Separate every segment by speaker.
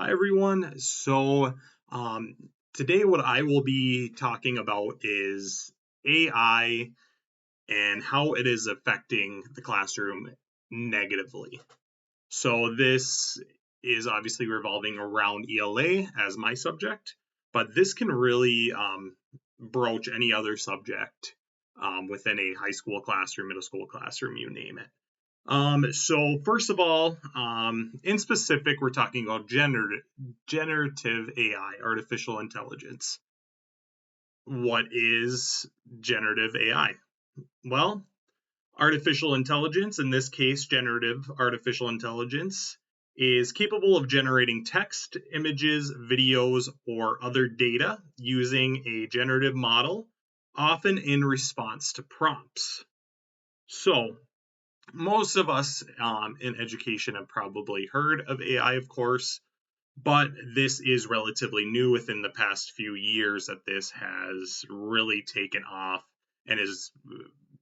Speaker 1: Hi, everyone. Um, Today, what I will be talking about is AI and how it is affecting the classroom negatively. So, this is obviously revolving around ELA as my subject, but this can really broach any other subject within a high school classroom, middle school classroom, you name it. So first of all, in specific, we're talking about generative AI, artificial intelligence. What is generative AI? Well, artificial intelligence, in this case, generative artificial intelligence, is capable of generating text, images, videos, or other data using a generative model, often in response to prompts. So, most of us in education have probably heard of AI, of course, but this is relatively new within the past few years that this has really taken off and is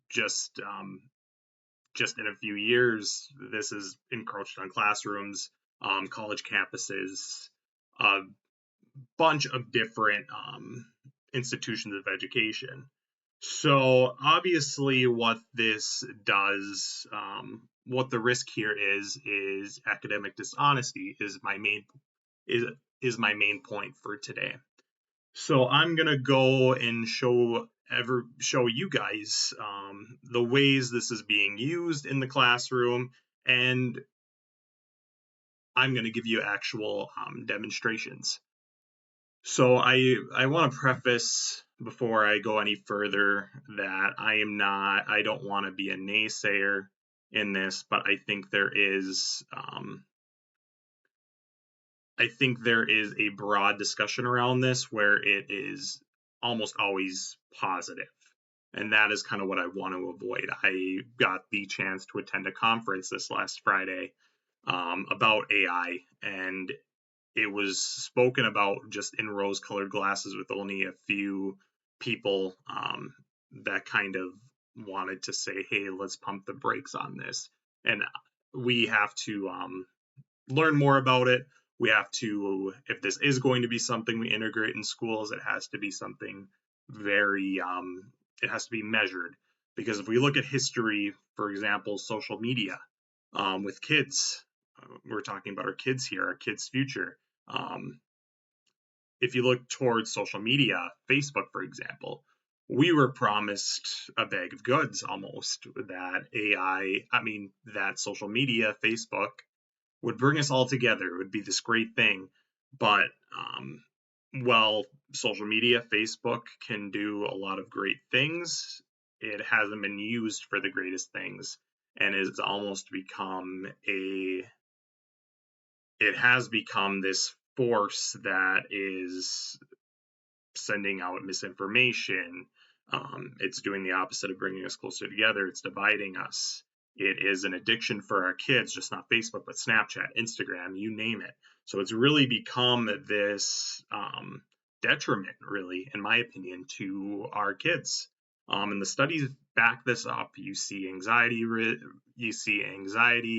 Speaker 1: just just in a few years this is encroached on classrooms, college campuses, a bunch of different institutions of education. So obviously, what this does, what the risk here is academic dishonesty is is my main point for today. So I'm gonna go and show you guys the ways this is being used in the classroom, and I'm gonna give you actual demonstrations. So I want to preface before I go any further that I don't want to be a naysayer in this, but I think there is a broad discussion around this where it is almost always positive. And that is kind of what I want to avoid. I got the chance to attend a conference this last Friday about AI, and it was spoken about just in rose colored glasses with only a few people that kind of wanted to say, hey, let's pump the brakes on this. And we have to learn more about it. We have to, if this is going to be something we integrate in schools, it has to be something very, it has to be measured. Because if we look at history, for example, social media with kids, we're talking about our kids here, our kids' future. Um, if you look towards social media, Facebook, for example, we were promised a bag of goods almost that that social media, Facebook, would bring us all together. It would be this great thing. But, well, social media, Facebook can do a lot of great things. It hasn't been used for the greatest things and it's almost become it has become this force that is sending out misinformation. It's doing the opposite of bringing us closer together. It's dividing us. It is an addiction for our kids, just not Facebook, but Snapchat, Instagram, you name it. So it's really become this detriment, really, in my opinion, to our kids. And the studies back this up. You see anxiety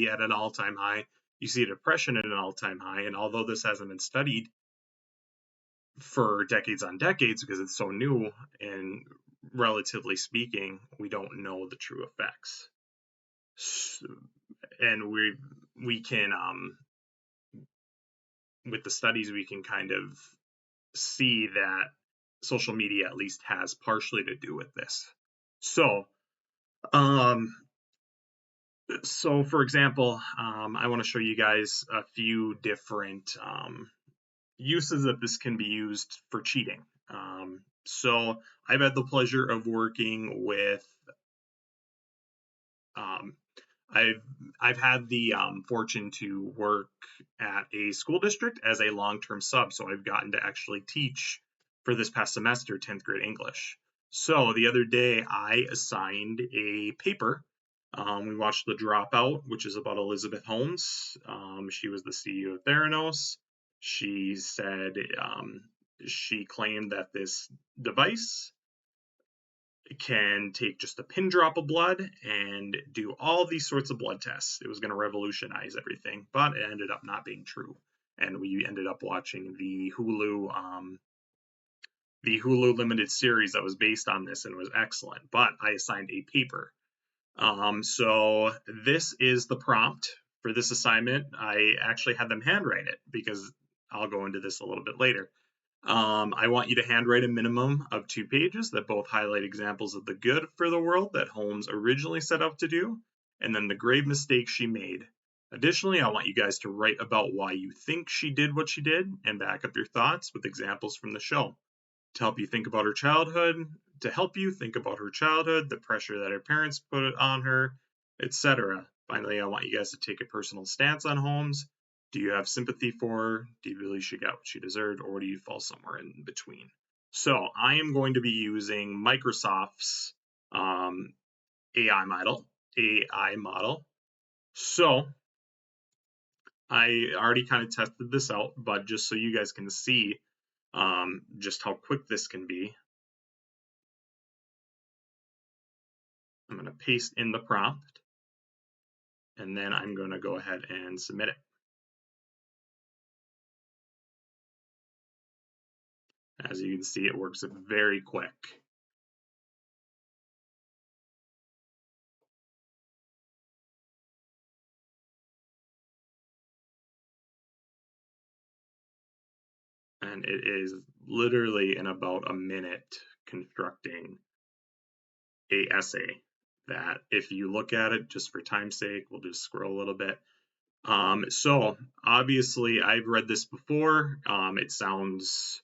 Speaker 1: at an all-time high. You see depression at an all-time high. And although this hasn't been studied for decades on decades because it's so new and relatively speaking, we don't know the true effects. And we can with the studies we can kind of see that social media at least has partially to do with this. So um so for example, I want to show you guys a few different uses that this can be used for cheating. So I've had the pleasure of working with um, I've had the fortune to work at a school district as a long-term sub, so I've gotten to actually teach for this past semester 10th grade English. So the other day I assigned a paper. We watched The Dropout, which is about Elizabeth Holmes. She was the CEO of Theranos. She said she claimed that this device can take just a pin drop of blood and do all these sorts of blood tests. It was going to revolutionize everything, but it ended up not being true. and we ended up watching the Hulu limited series that was based on this and was excellent. But I assigned a paper. So this is the prompt for this assignment. I actually had them handwrite it because I'll go into this a little bit later. I want you to handwrite a minimum of 2 pages that both highlight examples of the good for the world that Holmes originally set out to do, and then the grave mistakes she made. Additionally, I want you guys to write about why you think she did what she did and back up your thoughts with examples from the show. To help you think about her childhood, the pressure that her parents put on her, etc. Finally, I want you guys to take a personal stance on Holmes. Do you have sympathy for her? Do you believe she got what she deserved, or do you fall somewhere in between? So I am going to be using Microsoft's AI model. So I already kind of tested this out, but just so you guys can see just how quick this can be, I'm going to paste in the prompt, and then I'm going to go ahead and submit it. As you can see, it works very quick. And it is literally in about a minute constructing a essay that, if you look at it, just for time's sake, we'll just scroll a little bit. So obviously I've read this before. It sounds,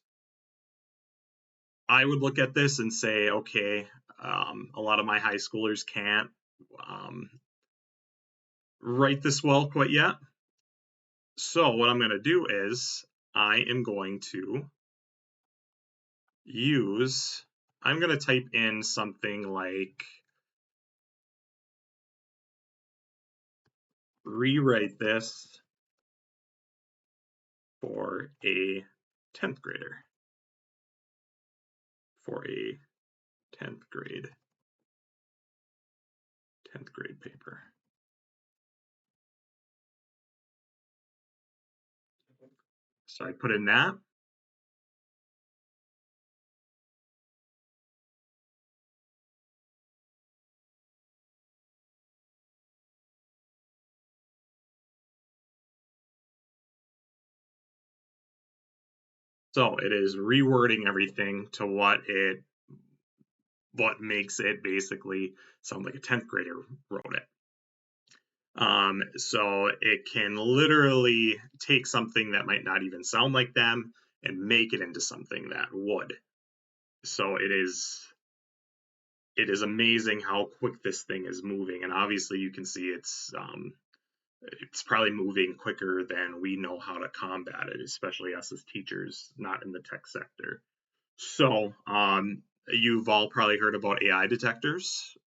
Speaker 1: I would look at this and say, okay, a lot of my high schoolers can't write this well quite yet. So what I'm going to do is I am going to I'm going to type in something like rewrite this for a 10th grader, for a 10th grade paper. So I put in that. So it is rewording everything to what makes it basically sound like a 10th grader wrote it. So it can literally take something that might not even sound like them and make it into something that would. So it is amazing how quick this thing is moving, and obviously you can see it's probably moving quicker than we know how to combat it, especially us as teachers not in the tech sector. So you've all probably heard about AI detectors.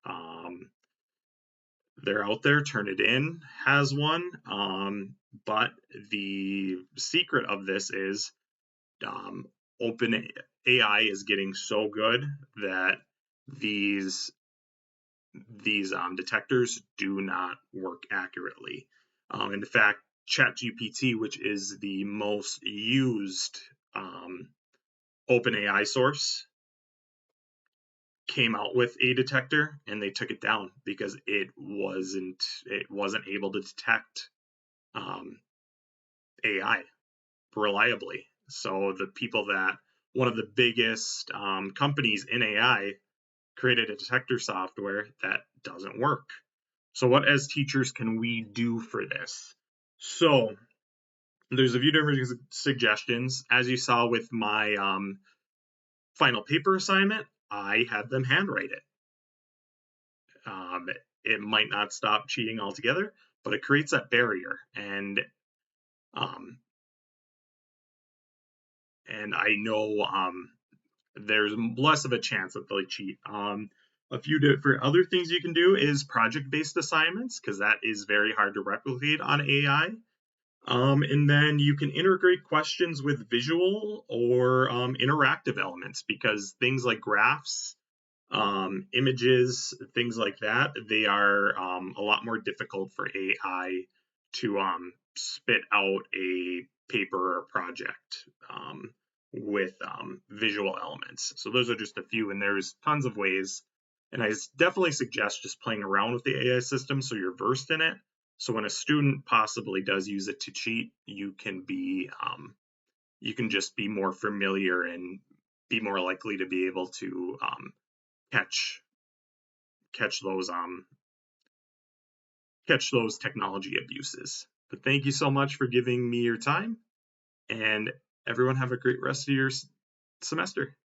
Speaker 1: They're out there. Turnitin has one, but the secret of this is open AI is getting so good that these detectors do not work accurately. In fact, ChatGPT, which is the most used OpenAI source, came out with a detector and they took it down because it wasn't able to detect AI reliably. So the people that one of the biggest companies in AI created a detector software that doesn't work. So what as teachers can we do for this? So there's a few different suggestions. As you saw with my final paper assignment, I had them handwrite it. It might not stop cheating altogether, but it creates that barrier, and I know there's less of a chance that they'll cheat. A few different other things you can do is project-based assignments, because that is very hard to replicate on AI. And then you can integrate questions with visual or interactive elements, because things like graphs, images, things like that, they are a lot more difficult for AI to spit out a paper or project with visual elements. So those are just a few, and there's tons of ways. And I definitely suggest just playing around with the AI system so you're versed in it. So when a student possibly does use it to cheat, you can just be more familiar and be more likely to be able to catch catch those catch those technology abuses. But thank you so much for giving me your time, and everyone have a great rest of your semester.